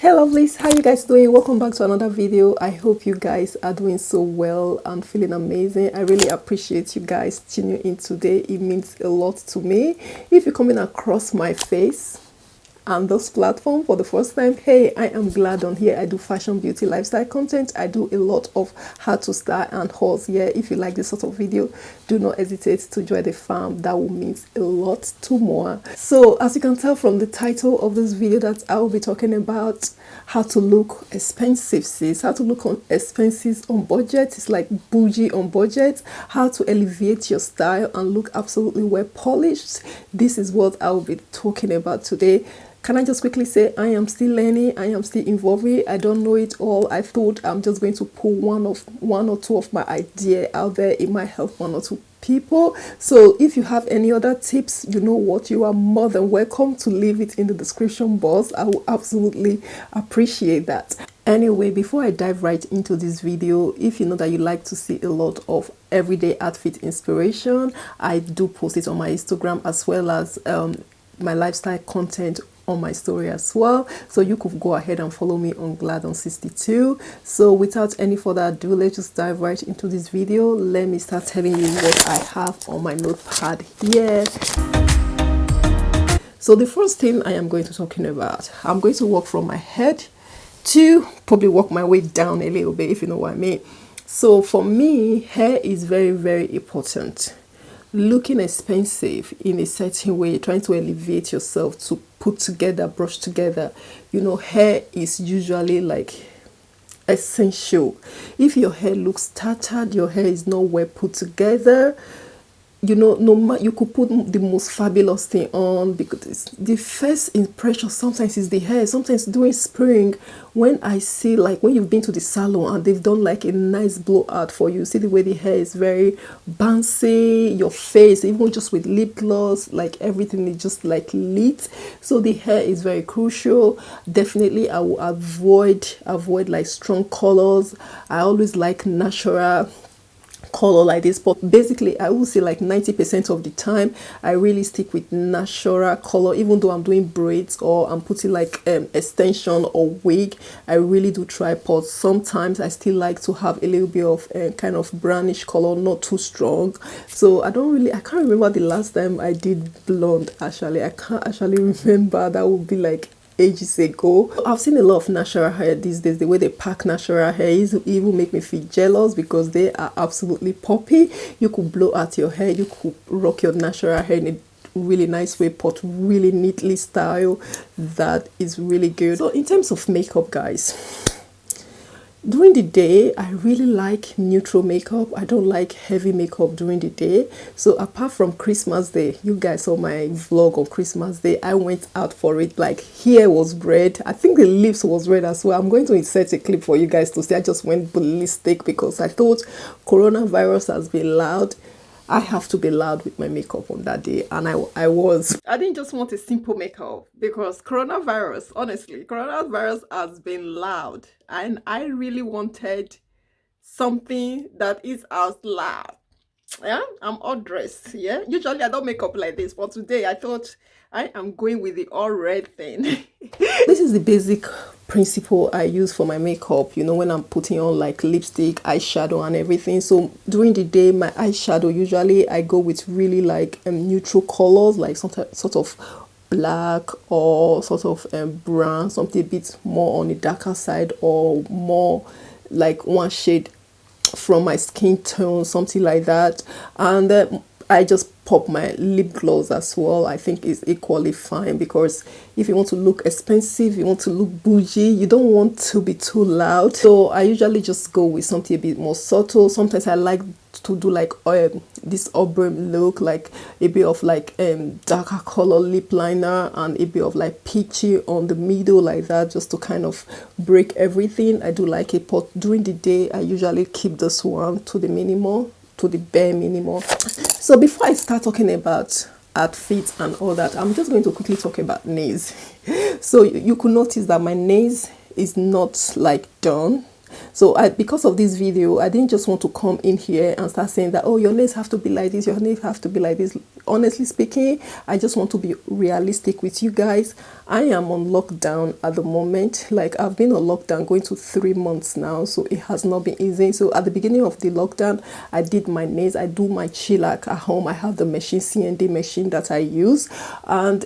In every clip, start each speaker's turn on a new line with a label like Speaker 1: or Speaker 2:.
Speaker 1: Hey lovelies, how you guys doing? Welcome back to another video. I hope you guys are doing so well and feeling amazing. I really appreciate you guys tuning in today. It means a lot to me. If you're coming across my face on this platform for the first time, hey, I am Gladon. Here I do fashion, beauty, lifestyle content. I do a lot of how to style and hauls. Yeah, if you like this sort of video, do not hesitate to join the fam. That will mean a lot to more. So as you can tell from the title of this video, that I will be talking about how to look expensive, sis. How to look on expenses on budget. It's like bougie on budget. How to elevate your style and look absolutely well polished. This is what I will be talking about today. Can I just quickly say I am still learning, I am still evolving, I don't know it all. I thought I'm just going to pull one or two of my idea out there. It might help one or two people. So if you have any other tips, you know what, you are more than welcome to leave it in the description box. I will absolutely appreciate that. Anyway, before I dive right into this video, if you know that you like to see a lot of everyday outfit inspiration, I do post it on my Instagram as well as my lifestyle content on my story as well, so you could go ahead and follow me on Gladon62. So without any further ado, let's just dive right into this video. Let me start telling you what I have on my notepad here. So the first thing I am going to talking about, I'm going to work from my head to probably work my way down a little bit, if you know what I mean. So for me, hair is very, very important. Looking expensive in a certain way, trying to elevate yourself, to put together, brush together, you know, hair is usually like essential. If your hair looks tattered, your hair is not well put together, you know, no matter, you could put the most fabulous thing on, because the first impression sometimes is the hair. Sometimes during spring, when I see, like when you've been to the salon and they've done like a nice blowout for you, see the way the hair is very bouncy, your face, even just with lip gloss, like everything is just like lit. So the hair is very crucial. Definitely I will avoid like strong colors. I always like natural color like this, but basically I will say like 90% of the time I really stick with natural color. Even though I'm doing braids or I'm putting like extension or wig, I really do tripod. Sometimes I still like to have a little bit of kind of brownish color, not too strong. So I can't remember the last time I did blonde. Actually, I can't actually remember. That would be like ages ago. I've seen a lot of natural hair these days. The way they pack natural hair even make me feel jealous, because they are absolutely poppy. You could blow out your hair, you could rock your natural hair in a really nice way, but really neatly style. That is really good. So in terms of makeup, guys, during the day I really like neutral makeup. I don't like heavy makeup during the day. So apart from Christmas Day, you guys saw my vlog on Christmas Day, I went out for it. Like hair was red, I think the lips was red as well. I'm going to insert a clip for you guys to see. I just went ballistic because I thought coronavirus has been loud. I have to be loud with my makeup on that day, and I was. I didn't just want a simple makeup, because coronavirus, honestly, coronavirus has been loud, and I really wanted something that is as loud. Yeah, I'm all dressed. Yeah, usually I don't make up like this, but today I thought I am going with the all red thing. This is the basic principle I use for my makeup, you know, when I'm putting on like lipstick, eyeshadow and everything. So during the day, my eyeshadow, usually I go with really like neutral colors, like sort of black or sort of brown, something a bit more on the darker side, or more like one shade from my skin tone, something like that. And I just pop my lip gloss as well. I think is equally fine, because if you want to look expensive, you want to look bougie, you don't want to be too loud. So I usually just go with something a bit more subtle. Sometimes I like to do like this auburn look, like a bit of like darker color lip liner and a bit of like peachy on the middle, like that, just to kind of break everything. I do like it, but during the day I usually keep this one to the minimal, to the bare minimum. So before I start talking about outfits and all that, I'm just going to quickly talk about nails. So you could notice that my nails is not like done. So because of this video, I didn't just want to come in here and start saying that, oh, your nails have to be like this, your nails have to be like this. Honestly speaking, I just want to be realistic with you guys. I am on lockdown at the moment. Like, I've been on lockdown going to 3 months now, so it has not been easy. So at the beginning of the lockdown, I did my nails. I do my chillac at home. I have the machine, CND machine that I use. And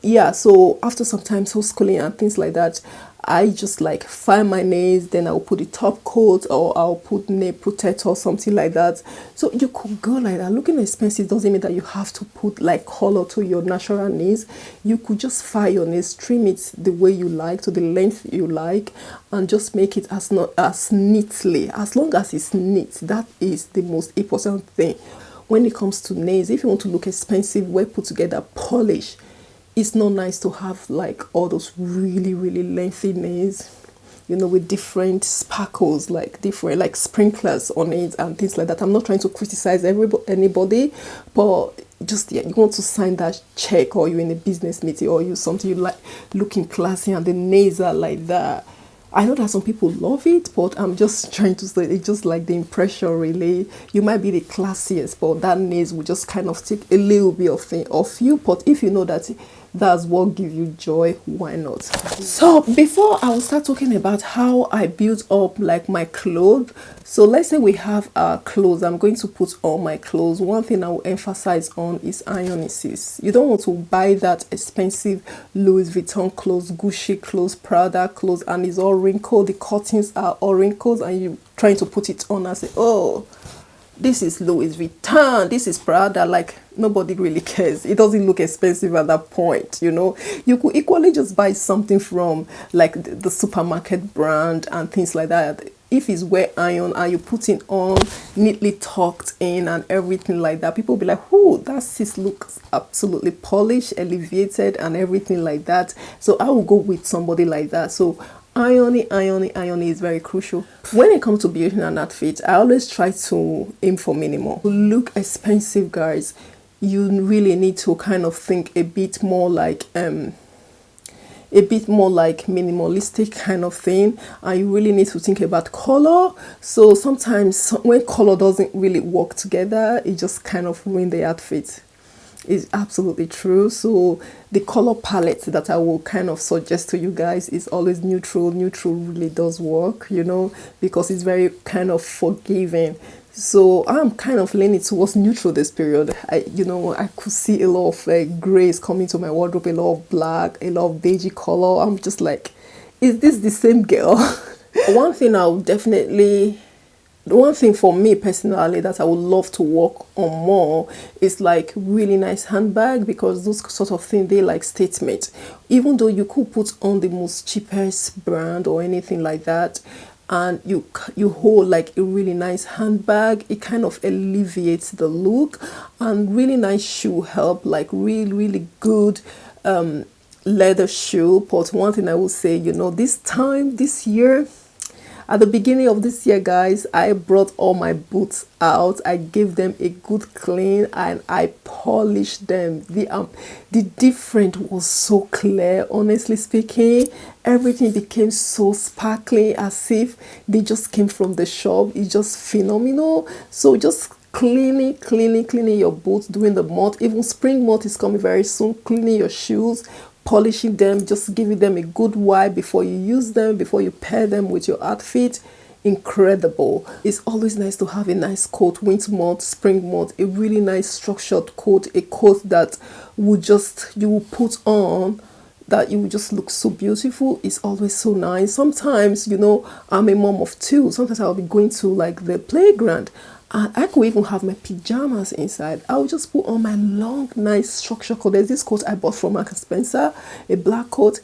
Speaker 1: yeah, so after some time homeschooling and things like that, I just like file my nails, then I'll put the top coat, or I'll put nail protector or something like that. So you could go like that. Looking expensive doesn't mean that you have to put like color to your natural nails. You could just file your nails, trim it the way you like, to the length you like, and just make it as neatly, as long as it's neat. That is the most important thing when it comes to nails. If you want to look expensive, well put together, polish, it's not nice to have like all those really lengthy nails, you know, with different sparkles, like different like sprinklers on it and things like that. I'm not trying to criticize anybody, but just, yeah, you want to sign that check, or you're in a business meeting, or you something, you like looking classy and the nails are like that. I know that some people love it, but I'm just trying to say it's just like the impression, really. You might be the classiest, but that nails will just kind of take a little bit of thing off you. But if you know that that's what gives you joy, why not? So before I will start talking about how I build up like my clothes, so let's say we have our clothes. I'm going to put on my clothes. One thing I will emphasize on is ironing. You don't want to buy that expensive Louis Vuitton clothes, Gucci clothes, Prada clothes, and it's all wrinkled. The curtains are all wrinkled, and you trying to put it on and say, oh, this is Louis Vuitton, this is Prada. Like, nobody really cares. It doesn't look expensive at that point, you know. You could equally just buy something from like the supermarket brand and things like that. If it's wear iron and you put it on neatly tucked in and everything like that, people will be like, oh, that sis looks absolutely polished, elevated and everything like that. So I will go with somebody like that. So ironing is very crucial. When it comes to building an outfit, I always try to aim for minimal. Look expensive, guys, you really need to kind of think a bit more like minimalistic kind of thing, and you really need to think about color. So sometimes when color doesn't really work together, it just kind of ruins the outfit. Is absolutely true. So the color palette that I will kind of suggest to you guys is always neutral. Neutral really does work, you know, because it's very kind of forgiving. So I'm kind of leaning towards neutral this period. I could see a lot of grays coming to my wardrobe, a lot of black, a lot of beigey color. I'm just like, is this the same girl? One thing for me personally that I would love to work on more is like really nice handbag, because those sort of things, they like statement. Even though you could put on the most cheapest brand or anything like that, and you hold like a really nice handbag, it kind of alleviates the look. And really nice shoe help, like really good leather shoe. But one thing I will say, you know, this year, at the beginning of this year, guys, I brought all my boots out. I gave them a good clean and I polished them. The difference was so clear, honestly speaking. Everything became so sparkly, as if they just came from the shop. It's just phenomenal. So just cleaning your boots during the month. Even spring month is coming very soon. Cleaning your shoes, polishing them, just giving them a good wipe before you use them, before you pair them with your outfit. Incredible. It's always nice to have a nice coat, winter month, spring month, a really nice structured coat, a coat that you will put on, that you will just look so beautiful. It's always so nice. Sometimes, you know, I'm a mom of two. Sometimes I'll be going to like the playground, and I could even have my pajamas inside. I'll just put on my long, nice structure coat. There's this coat I bought from Marks and Spencer, a black coat,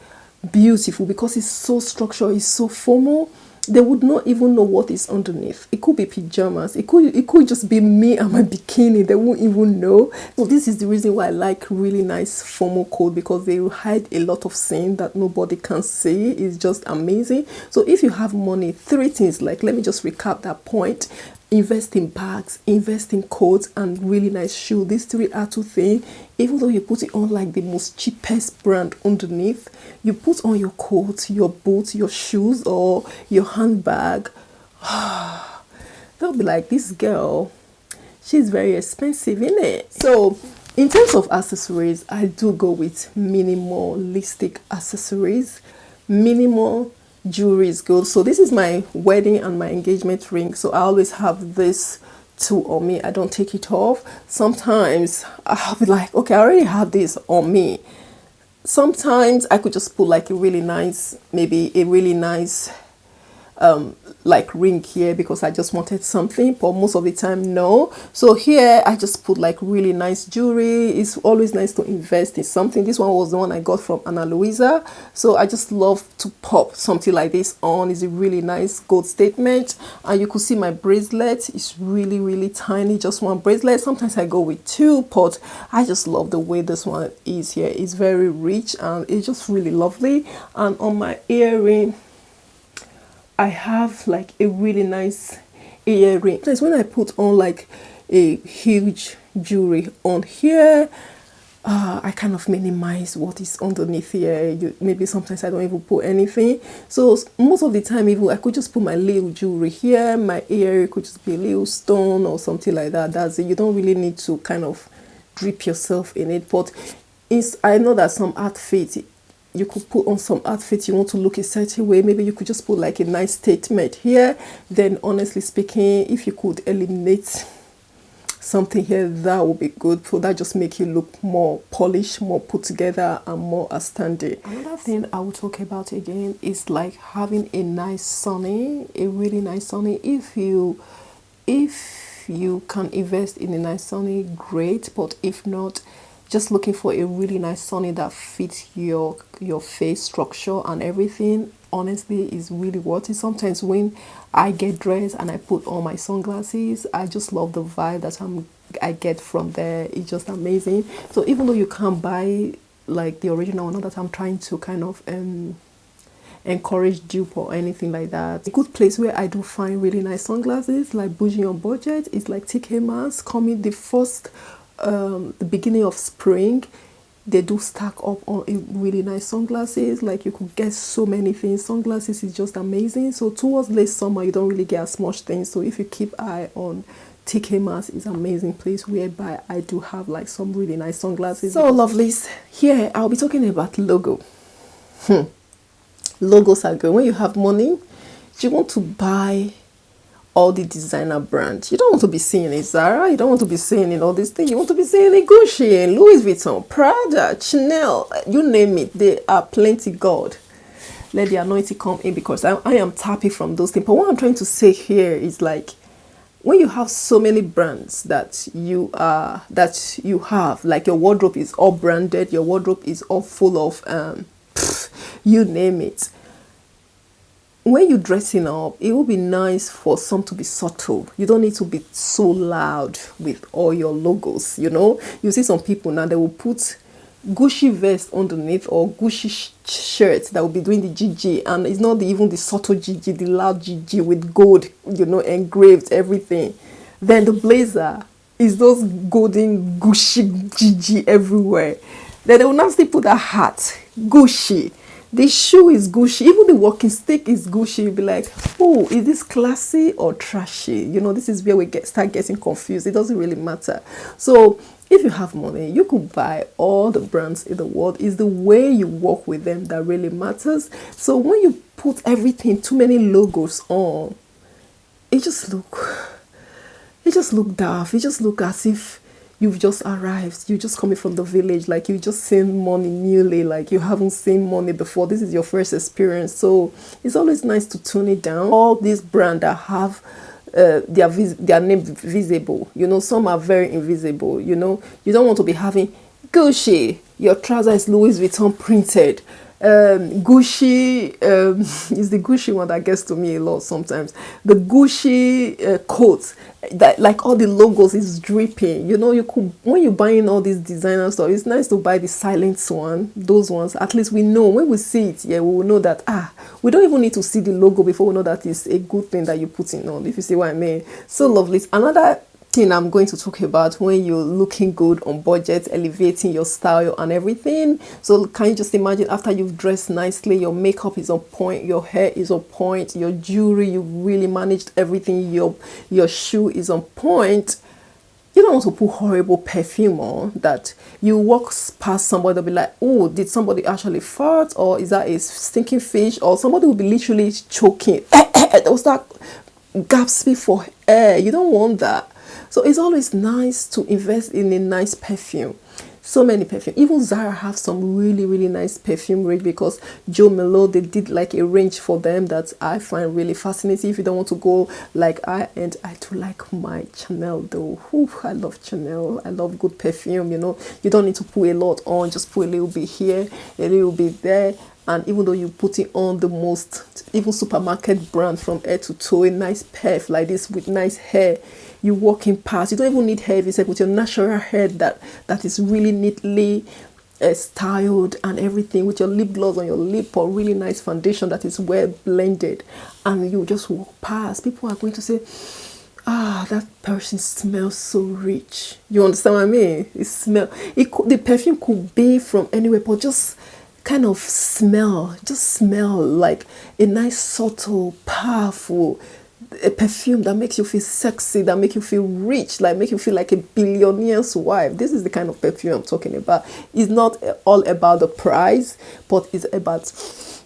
Speaker 1: beautiful, because it's so structured, it's so formal. They would not even know what is underneath. It could be pajamas. It could just be me and my bikini. They won't even know. So this is the reason why I like really nice formal coat, because they will hide a lot of sin that nobody can see. It's just amazing. So if you have money, 3 things, like, let me just recap that point. Invest in bags, invest in coats, and really nice shoe. These 3 are 2 things. Even though you put it on like the most cheapest brand underneath, you put on your coat, your boots, your shoes, or your handbag, they'll be like, this girl, she's very expensive, innit? So in terms of accessories, I do go with minimalistic accessories. Minimal jewelry is good. So this is my wedding and my engagement ring. So I always have this two on me. I don't take it off. Sometimes I'll be like, okay, I already have this on me. Sometimes I could just put like a really nice, maybe a really nice like ring here because I just wanted something, but most of the time no. So here I just put like really nice jewelry. It's always nice to invest in something. This one was the one I got from Ana Luisa, so I just love to pop something like this on. It's a really nice gold statement, and you could see my bracelet is really tiny, just one bracelet. Sometimes I go with two, but I just love the way this one is here. It's very rich and it's just really lovely. And on my earring, I have like a really nice earring. That's when I put on like a huge jewelry on here. I kind of minimize what is underneath here. Maybe sometimes I don't even put anything. So most of the time, even I could just put my little jewelry here. My ear could just be a little stone or something like that. That's it. You don't really need to kind of drip yourself in it. But I know that some outfits, you could put on some outfits, you want to look a certain way, maybe you could just put like a nice statement here. Then honestly speaking, if you could eliminate something here, that would be good. So that just make you look more polished, more put together, and more outstanding. Another thing I will talk about again is like having a nice sunny, a really nice sunny. If you can invest in a nice sunny, great. But if not, just looking for a really nice sunny that fits your face structure and everything, honestly, is really worth it. Sometimes when I get dressed and I put on my sunglasses, I just love the vibe that I get from there. It's just amazing. So even though you can't buy like the original one, that I'm trying to kind of encourage dupe or anything like that. A good place where I do find really nice sunglasses, like bougie on budget, is like TK Maxx. Coming the beginning of spring, they do stack up on a really nice sunglasses. Like you could get so many things. Sunglasses is just amazing. So towards late summer, you don't really get as much things. So if you keep eye on TK Maxx, is an amazing place whereby I do have like some really nice sunglasses. So lovelies, here I'll be talking about logo. Logos are good. When you have money, you want to buy all the designer brands. You don't want to be seeing in Zara. You don't want to be seeing in all these things. You want to be seeing in Gucci, Louis Vuitton, Prada, Chanel, you name it. There are plenty. God, let the anointing come in, because I am tapping from those things. But what I'm trying to say here is like, when you have so many brands that you have, like your wardrobe is all branded, your wardrobe is all full of you name it. When you're dressing up, it will be nice for some to be subtle. You don't need to be so loud with all your logos, you know. You see some people now, they will put Gucci vest underneath or Gucci shirts that will be doing the GG, and it's not even the subtle GG, the loud GG with gold, you know, engraved, everything. Then the blazer is those golden Gucci GG everywhere. Then they will now still put a hat, Gucci. The shoe is Gucci, even the walking stick is Gucci. You'll be like, oh, is this classy or trashy? You know, this is where we start getting confused. It doesn't really matter. So if you have money, you could buy all the brands in the world. It's the way you work with them that really matters. So when you put everything, too many logos on, it just look daft. It just look as if you've just arrived, you're just coming from the village, like you just seen money newly, like you haven't seen money before. This is your first experience. So it's always nice to tone it down. All these brands that have their name visible, you know, some are very invisible, you know. You don't want to be having Gucci, your trouser is Louis Vuitton printed. Gucci is the Gucci one that gets to me a lot sometimes. The Gucci coat, that like all the logos is dripping. You know, you could, when you're buying all these designer stuff, it's nice to buy the silent one. Those ones, at least we know when we see it. Yeah, we will know that we don't even need to see the logo before we know that it's a good thing that you're putting on. If you see what I mean. So lovely. Another thing I'm going to talk about when you're looking good on budget, elevating your style and everything. So can you just imagine, after you've dressed nicely, your makeup is on point, your hair is on point, your jewelry, you really managed everything, your shoe is on point. You don't want to put horrible perfume on that you walk past somebody, they'll be like, oh, did somebody actually fart, or is that a stinking fish, or somebody will be literally choking. They'll start gasping for air. You don't want that. So it's always nice to invest in a nice perfume. So many perfume. Even Zara have some really nice perfume range, because Joe Melo, they did like a range for them that I find really fascinating. If you don't want to go like I do like my Chanel though. Ooh, I love Chanel. I love good perfume. You know, you don't need to put a lot on. Just put a little bit here, a little bit there. And even though you put it on the most, even supermarket brand from head to toe, a nice perf like this with nice hair, you walking past, you don't even need hair. It's like with your natural hair that is really neatly styled and everything, with your lip gloss on your lip or really nice foundation that is well blended, and you just walk past, people are going to say, ah, that person smells so rich. You understand what I mean? The perfume could be from anywhere, but just kind of smell like a nice, subtle, powerful a perfume that makes you feel sexy, that make you feel rich, like make you feel like a billionaire's wife. This is the kind of perfume I'm talking about. It's not all about the price, but it's about,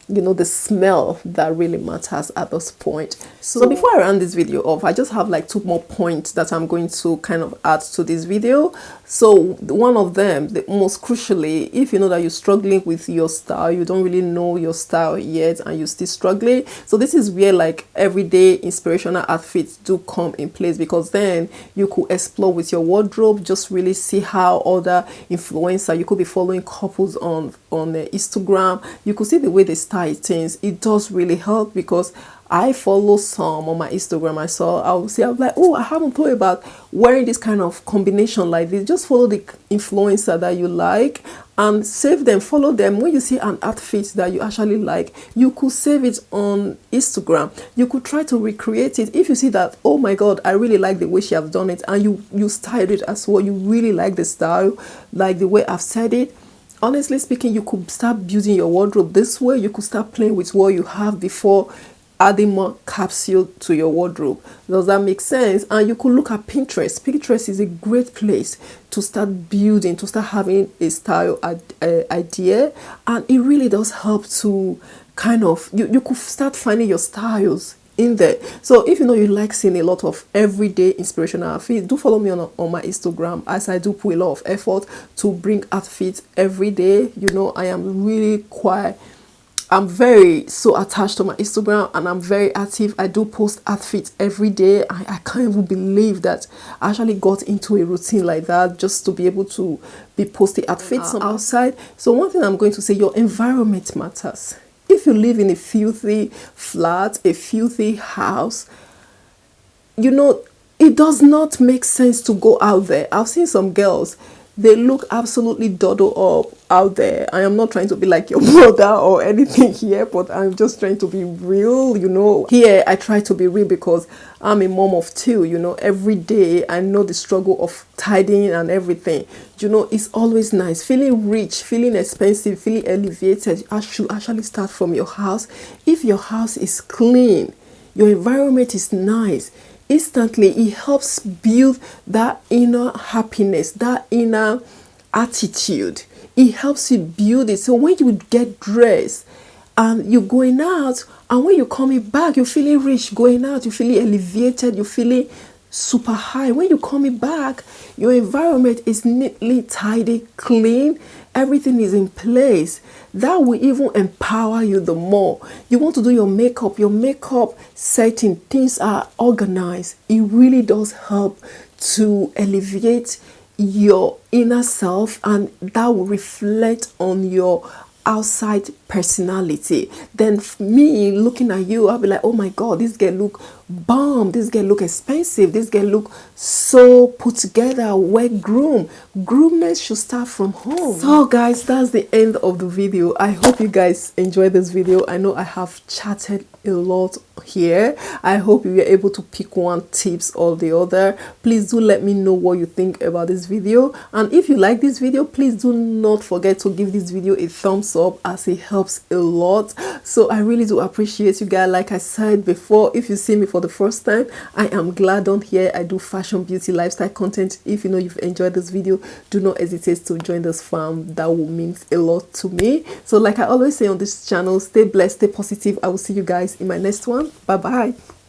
Speaker 1: you know, the smell that really matters at this point. So before I round this video off, I just have like 2 more points that I'm going to kind of add to this video. So one of them, the most crucially, if you know that you're struggling with your style, you don't really know your style yet and you're still struggling, so this is where like everyday inspirational outfits do come in place, because then you could explore with your wardrobe, just really see how other influencers, you could be following couples on Instagram, you could see the way they style things. It does really help, because I follow some on my Instagram. I was like, oh, I haven't thought about wearing this kind of combination like this. Just follow the influencer that you like and save them, follow them. When you see an outfit that you actually like, you could save it on Instagram. You could try to recreate it. If you see that, oh my God, I really like the way she has done it, and you styled it as well, you really like the style, like the way I've said it. Honestly speaking, you could start building your wardrobe this way. You could start playing with what you have before adding more capsule to your wardrobe. Does that make sense? And you could look at Pinterest. Pinterest is a great place to start building, to start having a style idea, and it really does help to kind of, you could start finding your styles in there. So if you know you like seeing a lot of everyday inspirational outfits, do follow me on my Instagram, as I do put a lot of effort to bring outfits every day. You know, I'm very so attached to my Instagram, and I'm very active. I do post outfits every day. I can't even believe that I actually got into a routine like that, just to be able to be posting outfits outside. So one thing I'm going to say, your environment matters. If you live in a filthy flat, a filthy house, you know, it does not make sense to go out there. I've seen some girls, they look absolutely doddled up out there. I am not trying to be like your brother or anything here, but I'm just trying to be real, you know. Here, I try to be real because I'm a mom of 2, you know. Every day, I know the struggle of tidying and everything. You know, it's always nice. Feeling rich, feeling expensive, feeling elevated, I should actually start from your house. If your house is clean, your environment is nice, instantly it helps build that inner happiness, that inner attitude. It helps you build it. So when you get dressed and you're going out, and when you're coming back, you're feeling rich going out, you're feeling elevated, you're feeling super high. When you're coming back, your environment is neatly tidy, clean, everything is in place. That will even empower you the more. You want to do your makeup setting, things are organized. It really does help to elevate your inner self, and that will reflect on your outside personality. Then me looking at you, I'll be like, oh my god, this girl look bomb, this girl look expensive, this girl look so put together, well groomed. Groomness should start from home. So guys, that's the end of the video. I hope you guys enjoyed this video. I know I have chatted a lot here. I hope you were able to pick one tips or the other. Please do let me know what you think about this video, and if you like this video, please do not forget to give this video a thumbs up, as it helps a lot. So I really do appreciate you guys. Like I said before, if you see me for the first time, I am Gladon here. I do fashion, beauty, lifestyle content. If you know you've enjoyed this video, do not hesitate to join this farm. That will mean a lot to me. So like I always say on this channel, stay blessed, stay positive. I will see you guys in my next one. Bye bye.